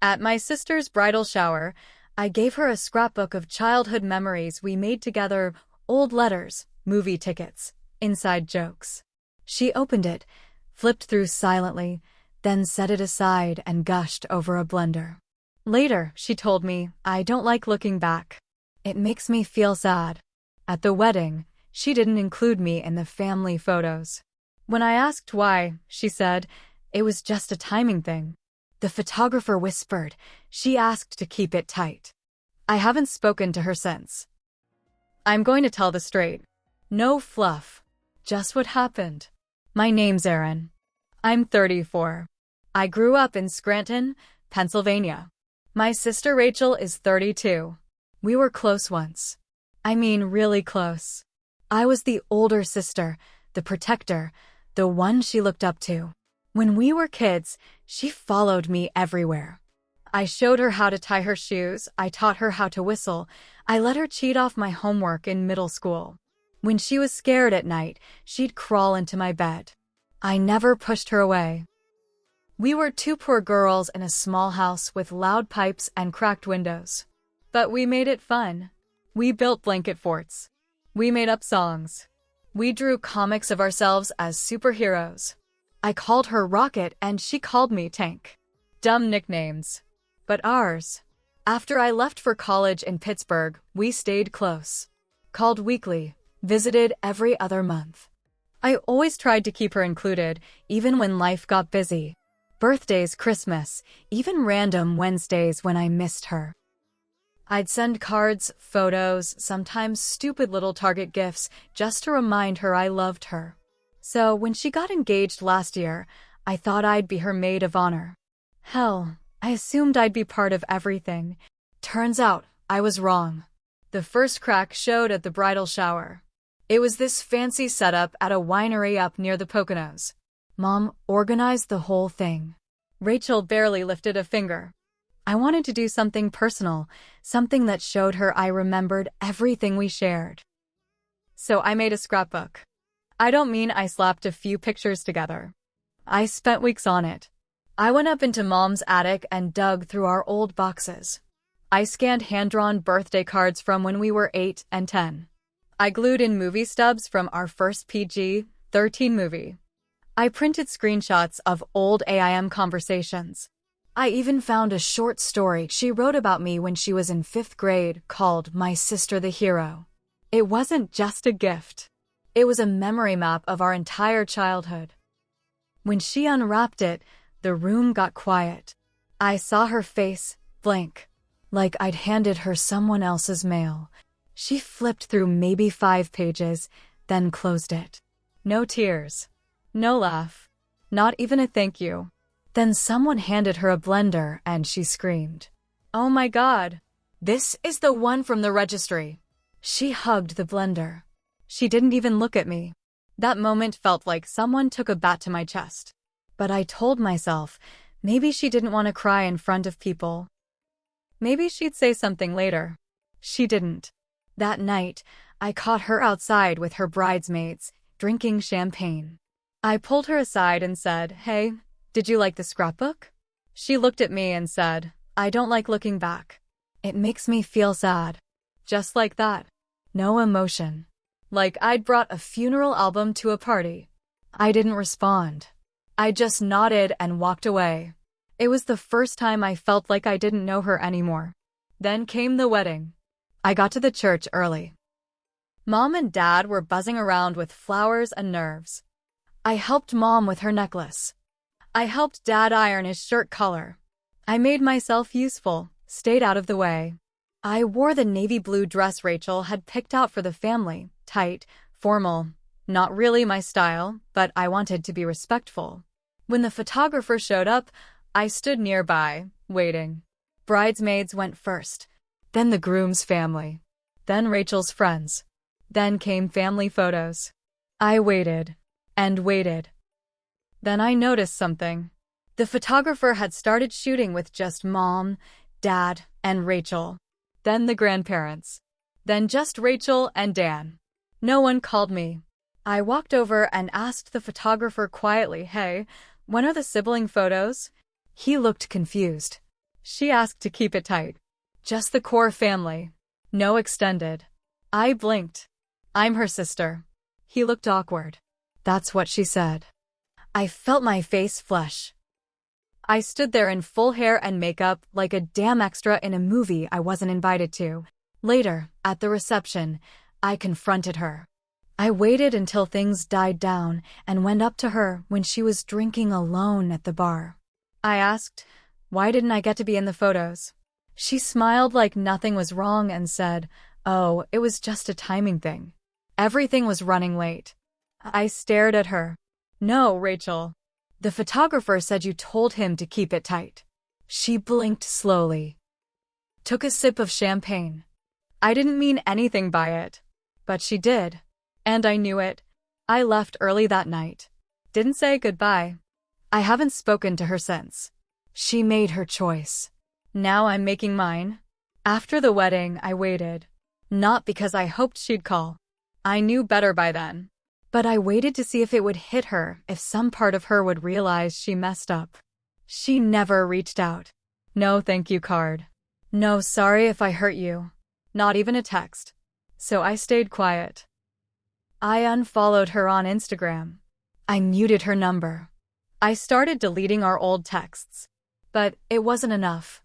At my sister's bridal shower, I gave her a scrapbook of childhood memories we made together, old letters, movie tickets, inside jokes. She opened it, flipped through silently, then set it aside and gushed over a blender. Later, she told me, "I don't like looking back. It makes me feel sad." At the wedding, she didn't include me in the family photos. When I asked why, she said, "It was just a timing thing." The photographer whispered, "She asked to keep it tight." I haven't spoken to her since. I'm going to tell the straight. No fluff. Just what happened. My name's Erin. I'm 34. I grew up in Scranton, Pennsylvania. My sister Rachel is 32. We were close once. I mean, really close. I was the older sister, the protector, the one she looked up to. When we were kids, she followed me everywhere. I showed her how to tie her shoes, I taught her how to whistle, I let her cheat off my homework in middle school. When she was scared at night, she'd crawl into my bed. I never pushed her away. We were two poor girls in a small house with loud pipes and cracked windows. But we made it fun. We built blanket forts. We made up songs. We drew comics of ourselves as superheroes. I called her Rocket and she called me Tank. Dumb nicknames. But ours. After I left for college in Pittsburgh, we stayed close. Called weekly, visited every other month. I always tried to keep her included, even when life got busy. Birthdays, Christmas, even random Wednesdays when I missed her. I'd send cards, photos, sometimes stupid little Target gifts, just to remind her I loved her. So when she got engaged last year, I thought I'd be her maid of honor. Hell, I assumed I'd be part of everything. Turns out, I was wrong. The first crack showed at the bridal shower. It was this fancy setup at a winery up near the Poconos. Mom organized the whole thing. Rachel barely lifted a finger. I wanted to do something personal, something that showed her I remembered everything we shared. So I made a scrapbook. I don't mean I slapped a few pictures together. I spent weeks on it. I went up into Mom's attic and dug through our old boxes. I scanned hand-drawn birthday cards from when we were 8 and 10. I glued in movie stubs from our first PG-13 movie. I printed screenshots of old AIM conversations. I even found a short story she wrote about me when she was in 5th grade called My Sister the Hero. It wasn't just a gift. It was a memory map of our entire childhood. When she unwrapped it, the room got quiet. I saw her face, blank, like I'd handed her someone else's mail. She flipped through maybe 5 pages, then closed it. No tears. No laugh. Not even a thank you. Then someone handed her a blender and she screamed. "Oh my God! This is the one from the registry." She hugged the blender. She didn't even look at me. That moment felt like someone took a bat to my chest. But I told myself, maybe she didn't want to cry in front of people. Maybe she'd say something later. She didn't. That night, I caught her outside with her bridesmaids, drinking champagne. I pulled her aside and said, "Hey, did you like the scrapbook?" She looked at me and said, "I don't like looking back. It makes me feel sad." Just like that. No emotion. Like I'd brought a funeral album to a party. I didn't respond. I just nodded and walked away. It was the first time I felt like I didn't know her anymore. Then came the wedding. I got to the church early. Mom and Dad were buzzing around with flowers and nerves. I helped Mom with her necklace. I helped Dad iron his shirt collar. I made myself useful, stayed out of the way. I wore the navy blue dress Rachel had picked out for the family, tight, formal, not really my style, but I wanted to be respectful. When the photographer showed up, I stood nearby, waiting. Bridesmaids went first, then the groom's family, then Rachel's friends. Then came family photos. I waited and waited. Then I noticed something. The photographer had started shooting with just Mom, Dad, and Rachel. Then the grandparents. Then just Rachel and Dan. No one called me. I walked over and asked the photographer quietly, "Hey, when are the sibling photos?" He looked confused. She asked to keep it tight. Just the core family. No extended. I blinked. I'm her sister. He looked awkward. That's what she said. I felt my face flush. I stood there in full hair and makeup like a damn extra in a movie I wasn't invited to. Later, at the reception, I confronted her. I waited until things died down and went up to her when she was drinking alone at the bar. I asked, why didn't I get to be in the photos? She smiled like nothing was wrong and said, oh, it was just a timing thing. Everything was running late. I stared at her. No, Rachel. The photographer said you told him to keep it tight. She blinked slowly. Took a sip of champagne. I didn't mean anything by it. But she did. And I knew it. I left early that night. Didn't say goodbye. I haven't spoken to her since. She made her choice. Now I'm making mine. After the wedding, I waited. Not because I hoped she'd call. I knew better by then. But I waited to see if it would hit her, if some part of her would realize she messed up. She never reached out. No thank you card. No sorry if I hurt you. Not even a text. So I stayed quiet. I unfollowed her on Instagram. I muted her number. I started deleting our old texts. But it wasn't enough.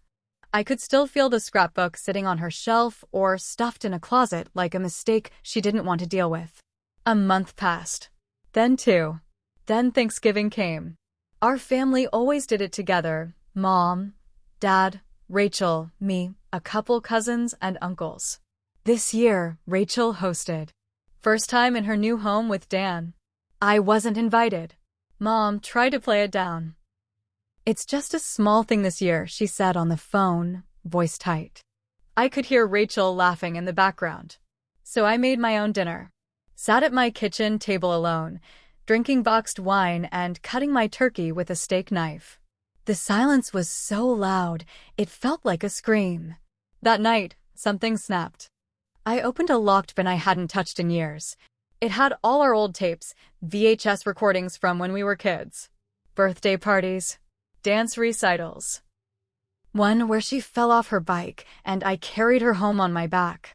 I could still feel the scrapbook sitting on her shelf or stuffed in a closet like a mistake she didn't want to deal with. A month passed. Then 2. Then Thanksgiving came. Our family always did it together. Mom, Dad, Rachel, me, a couple cousins and uncles. This year, Rachel hosted. First time in her new home with Dan. I wasn't invited. Mom tried to play it down. It's just a small thing this year, she said on the phone, voice tight. I could hear Rachel laughing in the background. So I made my own dinner. Sat at my kitchen table alone, drinking boxed wine and cutting my turkey with a steak knife. The silence was so loud, it felt like a scream. That night, something snapped. I opened a locked bin I hadn't touched in years. It had all our old tapes, VHS recordings from when we were kids. Birthday parties. Dance recitals. One where she fell off her bike and I carried her home on my back.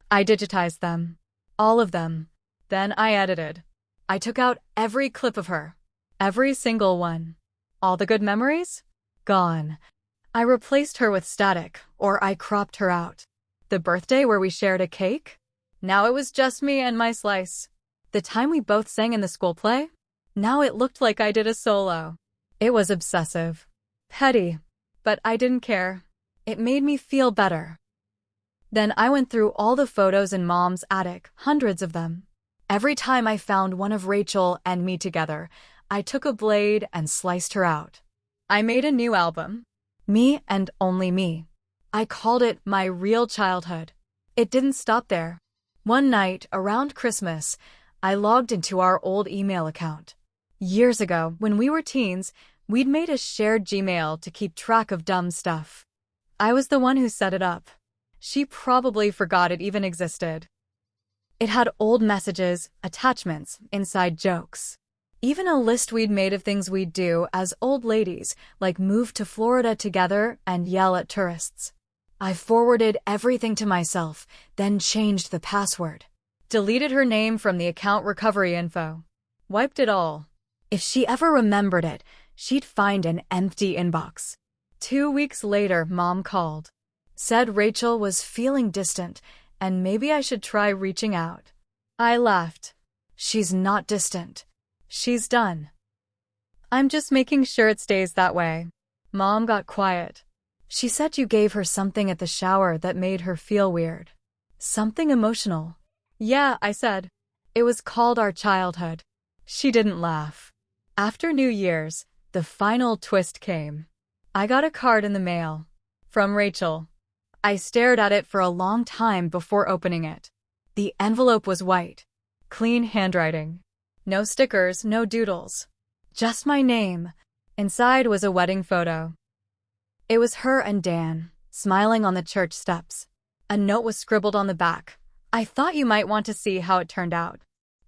I digitized them. All of them. Then I edited. I took out every clip of her. Every single one. All the good memories? Gone. I replaced her with static, or I cropped her out. The birthday where we shared a cake? Now it was just me and my slice. The time we both sang in the school play? Now it looked like I did a solo. It was obsessive. Petty. But I didn't care. It made me feel better. Then I went through all the photos in Mom's attic, hundreds of them. Every time I found one of Rachel and me together, I took a blade and sliced her out. I made a new album. Me and only me. I called it My Real Childhood. It didn't stop there. One night, around Christmas, I logged into our old email account. Years ago, when we were teens, we'd made a shared Gmail to keep track of dumb stuff. I was the one who set it up. She probably forgot it even existed. It had old messages, attachments, inside jokes. Even a list we'd made of things we'd do as old ladies, like move to Florida together and yell at tourists. I forwarded everything to myself, then changed the password. Deleted her name from the account recovery info. Wiped it all. If she ever remembered it, she'd find an empty inbox. 2 weeks later, Mom called. Said Rachel was feeling distant, and maybe I should try reaching out. I laughed. She's not distant. She's done. I'm just making sure it stays that way. Mom got quiet. She said you gave her something at the shower that made her feel weird. Something emotional. Yeah, I said. It was called our childhood. She didn't laugh. After New Year's, the final twist came. I got a card in the mail. From Rachel. I stared at it for a long time before opening it. The envelope was white. Clean handwriting. No stickers, no doodles. Just my name. Inside was a wedding photo. It was her and Dan, smiling on the church steps. A note was scribbled on the back. I thought you might want to see how it turned out.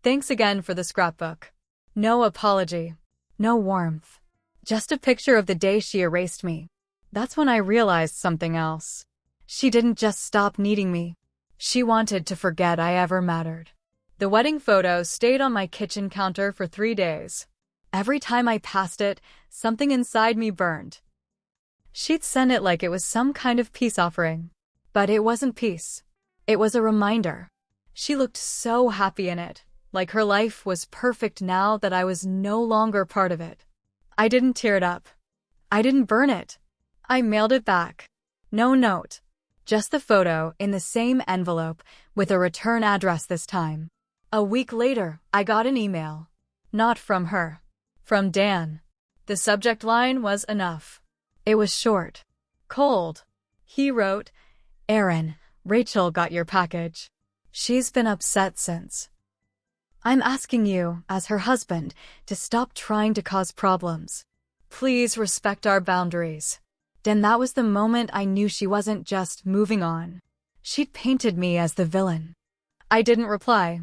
Thanks again for the scrapbook. No apology. No warmth. Just a picture of the day she erased me. That's when I realized something else. She didn't just stop needing me. She wanted to forget I ever mattered. The wedding photo stayed on my kitchen counter for 3 days. Every time I passed it, something inside me burned. She'd sent it like it was some kind of peace offering. But it wasn't peace. It was a reminder. She looked so happy in it, like her life was perfect now that I was no longer part of it. I didn't tear it up. I didn't burn it. I mailed it back. No note. Just the photo in the same envelope with a return address this time. A week later, I got an email. Not from her. From Dan. The subject line was enough. It was short. Cold. He wrote, "Aaron, Rachel got your package. She's been upset since. I'm asking you, as her husband, to stop trying to cause problems. Please respect our boundaries." Then that was the moment I knew she wasn't just moving on. She'd painted me as the villain. I didn't reply.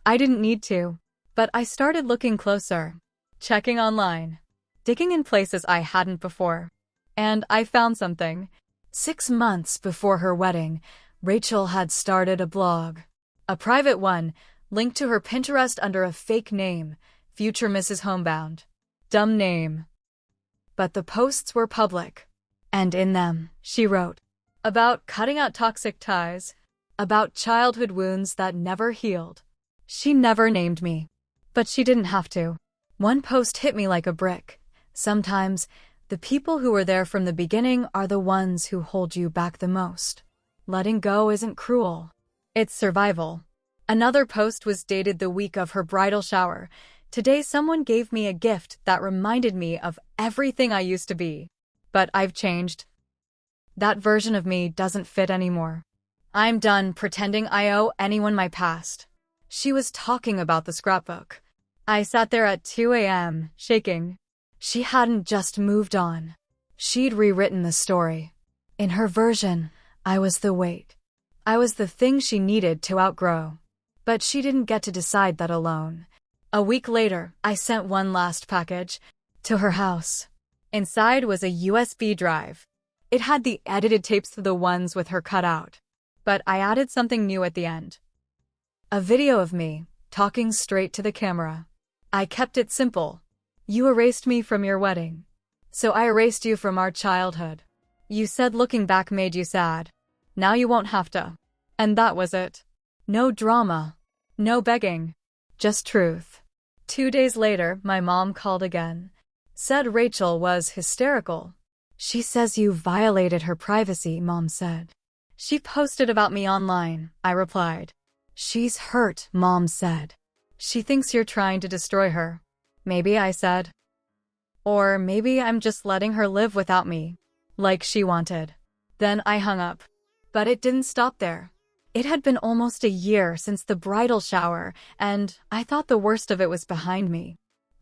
I didn't need to. But I started looking closer, checking online, digging in places I hadn't before. And I found something. 6 months before her wedding, Rachel had started a blog. A private one, linked to her Pinterest under a fake name, Future Mrs. Homebound. Dumb name. But the posts were public. And in them, she wrote about cutting out toxic ties, about childhood wounds that never healed. She never named me. But she didn't have to. One post hit me like a brick. Sometimes, the people who were there from the beginning are the ones who hold you back the most. Letting go isn't cruel. It's survival. Another post was dated the week of her bridal shower. Today someone gave me a gift that reminded me of everything I used to be. But I've changed. That version of me doesn't fit anymore. I'm done pretending I owe anyone my past. She was talking about the scrapbook. I sat there at 2 a.m., shaking. She hadn't just moved on. She'd rewritten the story. In her version, I was the weight. I was the thing she needed to outgrow. But she didn't get to decide that alone. A week later, I sent one last package to her house. Inside was a USB drive. It had the edited tapes of the ones with her cut out. But I added something new at the end. A video of me, talking straight to the camera. I kept it simple. You erased me from your wedding. So I erased you from our childhood. You said looking back made you sad. Now you won't have to. And that was it. No drama. No begging. Just truth. 2 days later, my mom called again. Said Rachel was hysterical. She says you violated her privacy, Mom said. She posted about me online, I replied. She's hurt, Mom said. She thinks you're trying to destroy her. Maybe, I said. Or maybe I'm just letting her live without me, like she wanted. Then I hung up. But it didn't stop there. It had been almost a year since the bridal shower, and I thought the worst of it was behind me.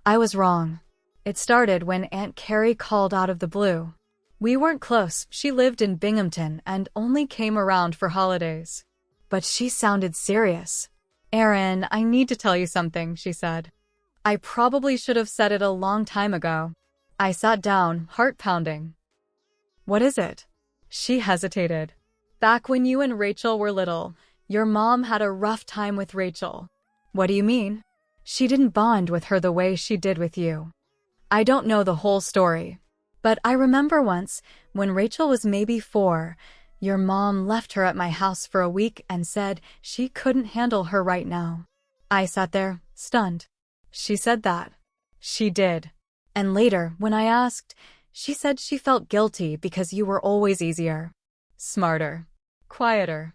I was wrong. It started when Aunt Carrie called out of the blue. We weren't close. She lived in Binghamton and only came around for holidays. But she sounded serious. "Aaron, I need to tell you something," she said. I probably should have said it a long time ago. I sat down, heart pounding. "What is it?" She hesitated. "Back when you and Rachel were little, your mom had a rough time with Rachel." "What do you mean?" "She didn't bond with her the way she did with you." I don't know the whole story. But I remember once, when Rachel was maybe 4, your mom left her at my house for a week and said she couldn't handle her right now. I sat there, stunned. She said that. She did. And later, when I asked, she said she felt guilty because you were always easier, smarter, quieter.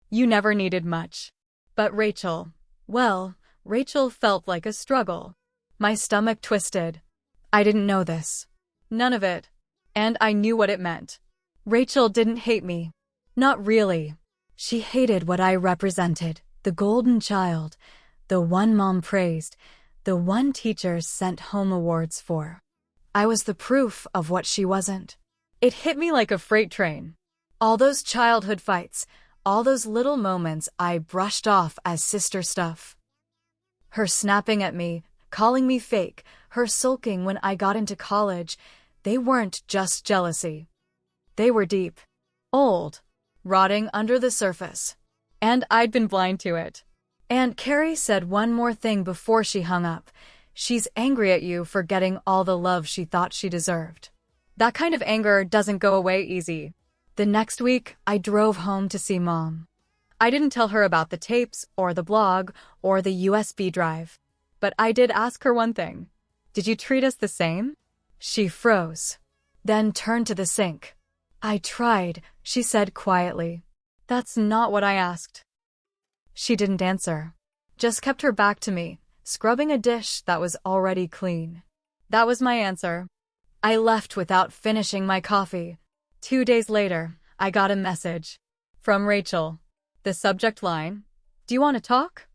You never needed much. But Rachel, well, Rachel felt like a struggle. My stomach twisted. I didn't know this. None of it. And I knew what it meant. Rachel didn't hate me. Not really. She hated what I represented, the golden child, the one mom praised, the one teachers sent home awards for. I was the proof of what she wasn't. It hit me like a freight train. All those childhood fights, all those little moments I brushed off as sister stuff. Her snapping at me, calling me fake, her sulking when I got into college, They weren't just jealousy. They were deep, old, rotting under the surface. And I'd been blind to it. Aunt Carrie said one more thing before she hung up. She's angry at you for getting all the love she thought she deserved. That kind of anger doesn't go away easy. The next week, I drove home to see Mom. I didn't tell her about the tapes, or the blog, or the USB drive. But I did ask her one thing. Did you treat us the same? She froze. Then turned to the sink. I tried, she said quietly. That's not what I asked. She didn't answer. Just kept her back to me, scrubbing a dish that was already clean. That was my answer. I left without finishing my coffee. 2 days later, I got a message. From Rachel. The subject line, "Do you want to talk?"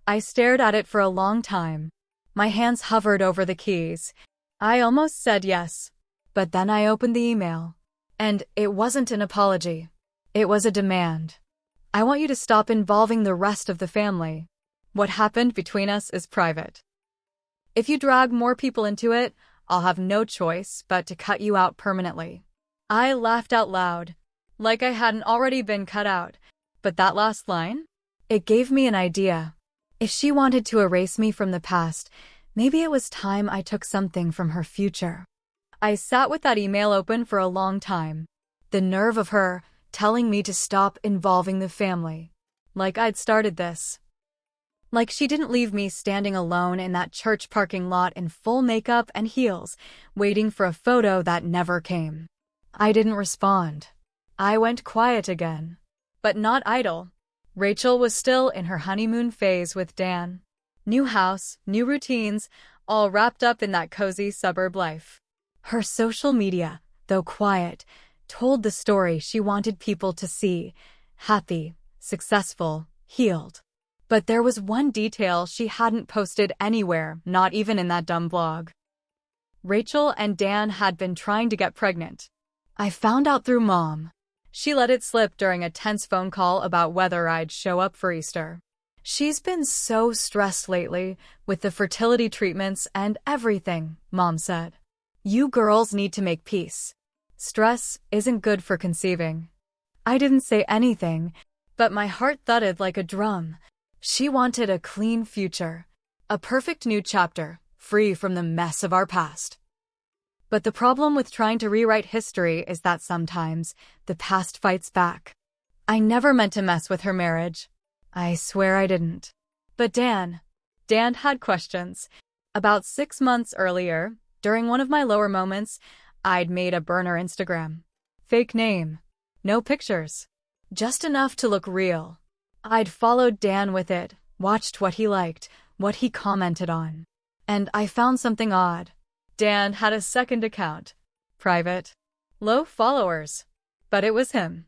I stared at it for a long time. My hands hovered over the keys. I almost said yes. But then I opened the email. And it wasn't an apology. It was a demand. I want you to stop involving the rest of the family. What happened between us is private. If you drag more people into it, I'll have no choice but to cut you out permanently. I laughed out loud, like I hadn't already been cut out. But that last line? It gave me an idea. If she wanted to erase me from the past, maybe it was time I took something from her future. I sat with that email open for a long time. The nerve of her telling me to stop involving the family. Like I'd started this. Like she didn't leave me standing alone in that church parking lot in full makeup and heels, waiting for a photo that never came. I didn't respond. I went quiet again. But not idle. Rachel was still in her honeymoon phase with Dan. New house, new routines, all wrapped up in that cozy suburb life. Her social media, though quiet, told the story she wanted people to see. Happy, successful, healed. But there was one detail she hadn't posted anywhere, not even in that dumb blog. Rachel and Dan had been trying to get pregnant. I found out through Mom. She let it slip during a tense phone call about whether I'd show up for Easter. She's been so stressed lately with the fertility treatments and everything, Mom said. You girls need to make peace. Stress isn't good for conceiving. I didn't say anything, but my heart thudded like a drum. She wanted a clean future, a perfect new chapter, free from the mess of our past. But the problem with trying to rewrite history is that sometimes the past fights back. I never meant to mess with her marriage. I swear I didn't. But Dan had questions. About 6 months earlier, during one of my lower moments, I'd made a burner Instagram. Fake name. No pictures. Just enough to look real. I'd followed Dan with it, watched what he liked, what he commented on. And I found something odd. Dan had a second account. Private. Low followers. But it was him.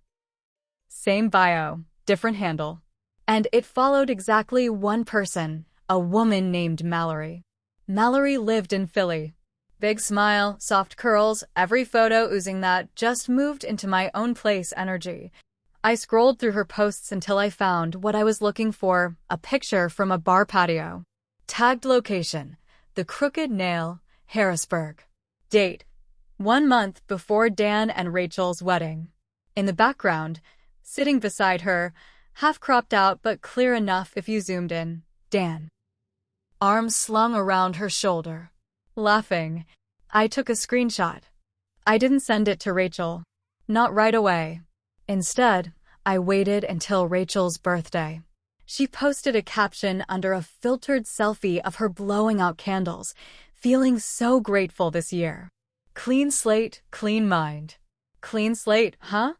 Same bio, different handle. And it followed exactly one person, a woman named Mallory. Mallory lived in Philly. Big smile, soft curls, every photo oozing that just moved into my own place energy. I scrolled through her posts until I found what I was looking for, a picture from a bar patio. Tagged location, the Crooked Nail, Harrisburg. Date, 1 month before Dan and Rachel's wedding. In the background, sitting beside her, half cropped out but clear enough if you zoomed in, Dan. Arms slung around her shoulder. Laughing, I took a screenshot. I didn't send it to Rachel. Not right away. Instead, I waited until Rachel's birthday. She posted a caption under a filtered selfie of her blowing out candles, feeling so grateful this year. Clean slate, clean mind. Clean slate, huh?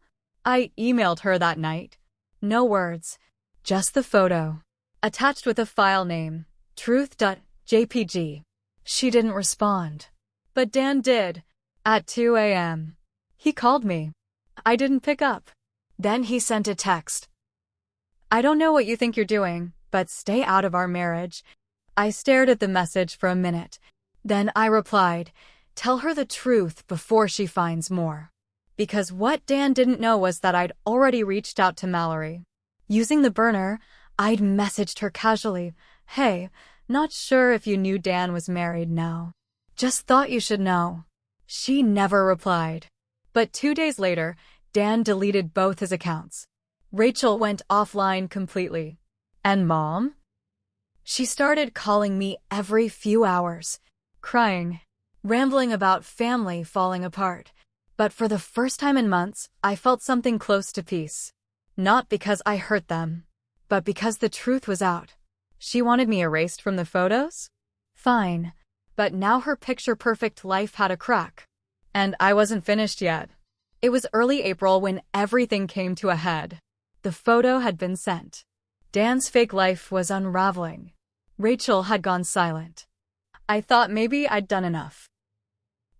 I emailed her that night. No words, just the photo. Attached with a file name, truth.jpg. She didn't respond. But Dan did, at 2 a.m. He called me. I didn't pick up. Then he sent a text. I don't know what you think you're doing, but stay out of our marriage. I stared at the message for a minute. Then I replied, tell her the truth before she finds more. Because what Dan didn't know was that I'd already reached out to Mallory. Using the burner, I'd messaged her casually, hey, not sure if you knew Dan was married now. Just thought you should know. She never replied. But 2 days later, Dan deleted both his accounts. Rachel went offline completely. And Mom? She started calling me every few hours, crying, rambling about family falling apart. But for the first time in months, I felt something close to peace. Not because I hurt them, but because the truth was out. She wanted me erased from the photos? Fine. But now her picture-perfect life had a crack. And I wasn't finished yet. It was early April when everything came to a head. The photo had been sent. Dan's fake life was unraveling. Rachel had gone silent. I thought maybe I'd done enough.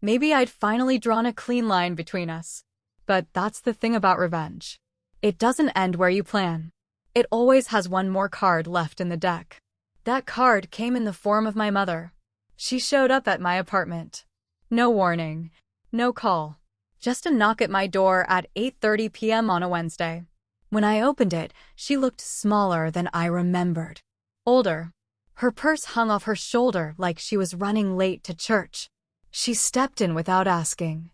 Maybe I'd finally drawn a clean line between us. But that's the thing about revenge. It doesn't end where you plan. It always has one more card left in the deck. That card came in the form of my mother. She showed up at my apartment. No warning. No call. Just a knock at my door at 8:30 p.m. on a Wednesday. When I opened it, she looked smaller than I remembered. Older. Her purse hung off her shoulder like she was running late to church. She stepped in without asking.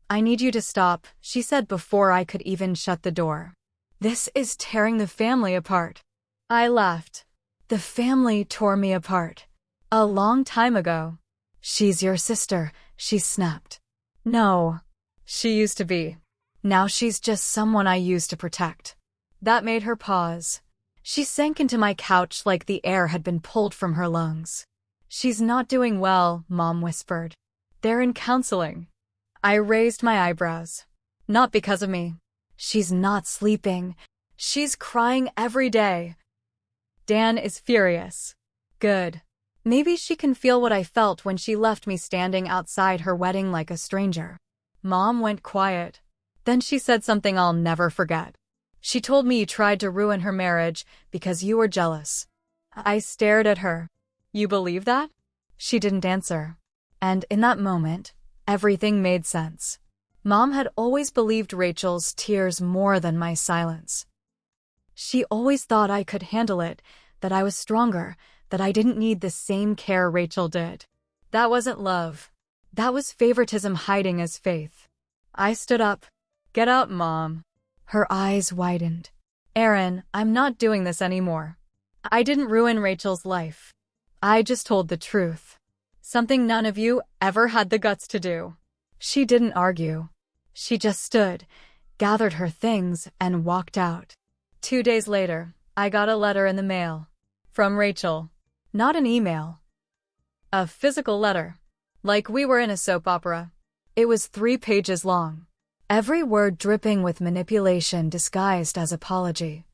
I need you to stop, she said before I could even shut the door. This is tearing the family apart. I laughed. The family tore me apart. A long time ago. She's your sister, she snapped. No. She used to be. Now she's just someone I used to protect. That made her pause. She sank into my couch like the air had been pulled from her lungs. She's not doing well, Mom whispered. They're in counseling. I raised my eyebrows. Not because of me. She's not sleeping. She's crying every day. Dan is furious. Good. Maybe she can feel what I felt when she left me standing outside her wedding like a stranger. Mom went quiet. Then she said something I'll never forget. She told me you tried to ruin her marriage because you were jealous. I stared at her. You believe that? She didn't answer. And in that moment, everything made sense. Mom had always believed Rachel's tears more than my silence. She always thought I could handle it, that I was stronger, that I didn't need the same care Rachel did. That wasn't love. That was favoritism hiding as faith. I stood up. Get out, Mom. Her eyes widened. Aaron, I'm not doing this anymore. I didn't ruin Rachel's life. I just told the truth. Something none of you ever had the guts to do. She didn't argue. She just stood, gathered her things, and walked out. 2 days later, I got a letter in the mail. From Rachel. Not an email. A physical letter. Like we were in a soap opera. It was 3 pages long. Every word dripping with manipulation disguised as apology.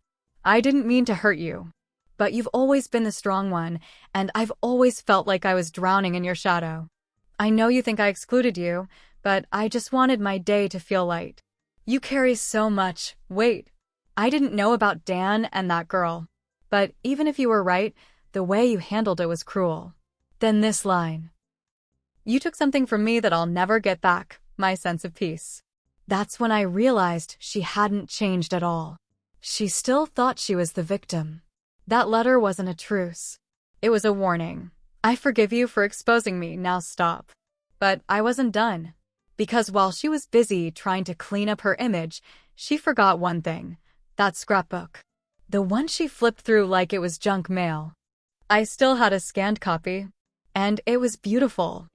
I didn't mean to hurt you. But you've always been the strong one, and I've always felt like I was drowning in your shadow. I know you think I excluded you, but I just wanted my day to feel light. You carry so much weight. I didn't know about Dan and that girl. But even if you were right, the way you handled it was cruel. Then this line. You took something from me that I'll never get back, my sense of peace. That's when I realized she hadn't changed at all. She still thought she was the victim. That letter wasn't a truce. It was a warning. I forgive you for exposing me, now stop. But I wasn't done. Because while she was busy trying to clean up her image, she forgot one thing. That scrapbook. The one she flipped through like it was junk mail. I still had a scanned copy. And it was beautiful.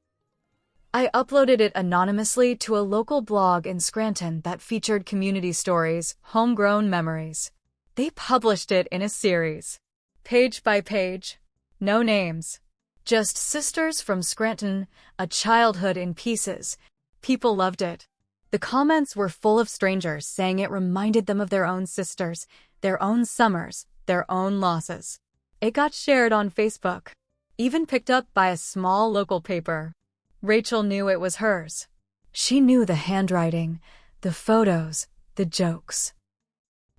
I uploaded it anonymously to a local blog in Scranton that featured community stories, homegrown memories. They published it in a series. Page by page. No names. Just sisters from Scranton, a childhood in pieces. People loved it. The comments were full of strangers saying it reminded them of their own sisters, their own summers, their own losses. It got shared on Facebook. Even picked up by a small local paper. Rachel knew it was hers. She knew the handwriting, the photos, the jokes.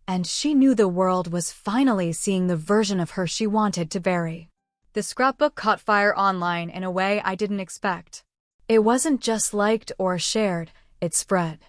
And she knew the world was finally seeing the version of her she wanted to bury. The scrapbook caught fire online in a way I didn't expect. It wasn't just liked or shared, it spread.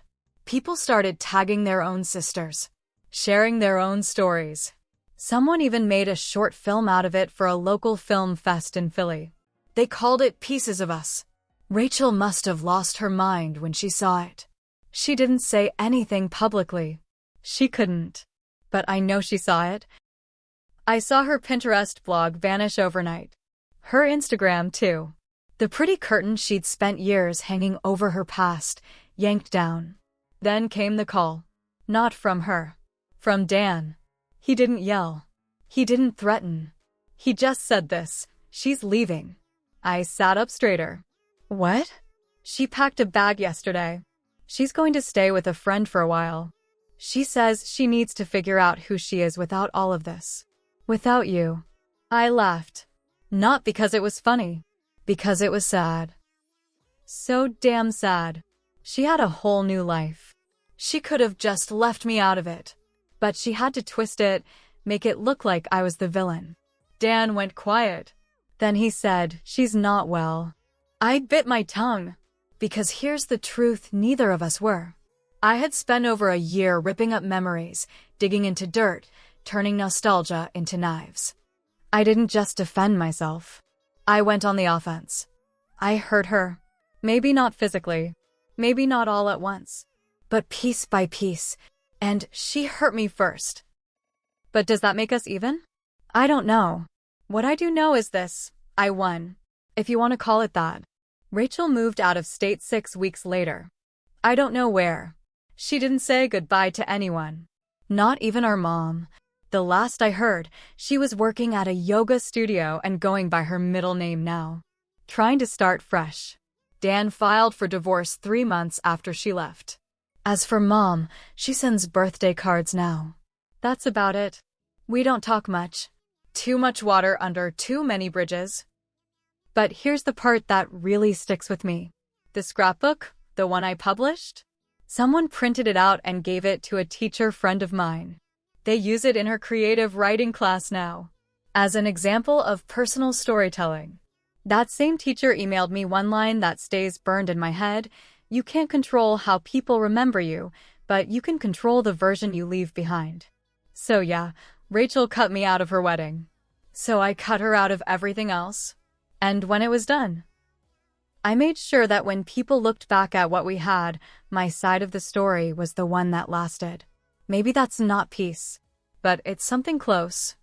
People started tagging their own sisters, sharing their own stories. Someone even made a short film out of it for a local film fest in Philly. They called it Pieces of Us. Rachel must have lost her mind when she saw it. She didn't say anything publicly. She couldn't. But I know she saw it. I saw her Pinterest blog vanish overnight. Her Instagram, too. The pretty curtain she'd spent years hanging over her past, yanked down. Then came the call. Not from her. From Dan. He didn't yell. He didn't threaten. He just said this: "She's leaving." I sat up straighter. What? She packed a bag yesterday. She's going to stay with a friend for a while. She says she needs to figure out who she is without all of this. Without you. I laughed. Not because it was funny. Because it was sad. So damn sad. She had a whole new life. She could have just left me out of it. But she had to twist it, make it look like I was the villain. Dan went quiet. Then he said, "She's not well." I bit my tongue. Because here's the truth, neither of us were. I had spent over a year ripping up memories, digging into dirt, turning nostalgia into knives. I didn't just defend myself. I went on the offense. I hurt her. Maybe not physically. Maybe not all at once. But piece by piece. And she hurt me first. But does that make us even? I don't know. What I do know is this: I won. If you want to call it that. Rachel moved out of state 6 weeks later. I don't know where. She didn't say goodbye to anyone. Not even our mom. The last I heard, she was working at a yoga studio and going by her middle name now. Trying to start fresh. Dan filed for divorce 3 months after she left. As for Mom, she sends birthday cards now. That's about it. We don't talk much. Too much water under too many bridges. But here's the part that really sticks with me. The scrapbook, the one I published? Someone printed it out and gave it to a teacher friend of mine. They use it in her creative writing class now. As an example of personal storytelling. That same teacher emailed me one line that stays burned in my head: "You can't control how people remember you, but you can control the version you leave behind." So yeah, Rachel cut me out of her wedding. So I cut her out of everything else. And when it was done, I made sure that when people looked back at what we had, my side of the story was the one that lasted. Maybe that's not peace, but it's something close.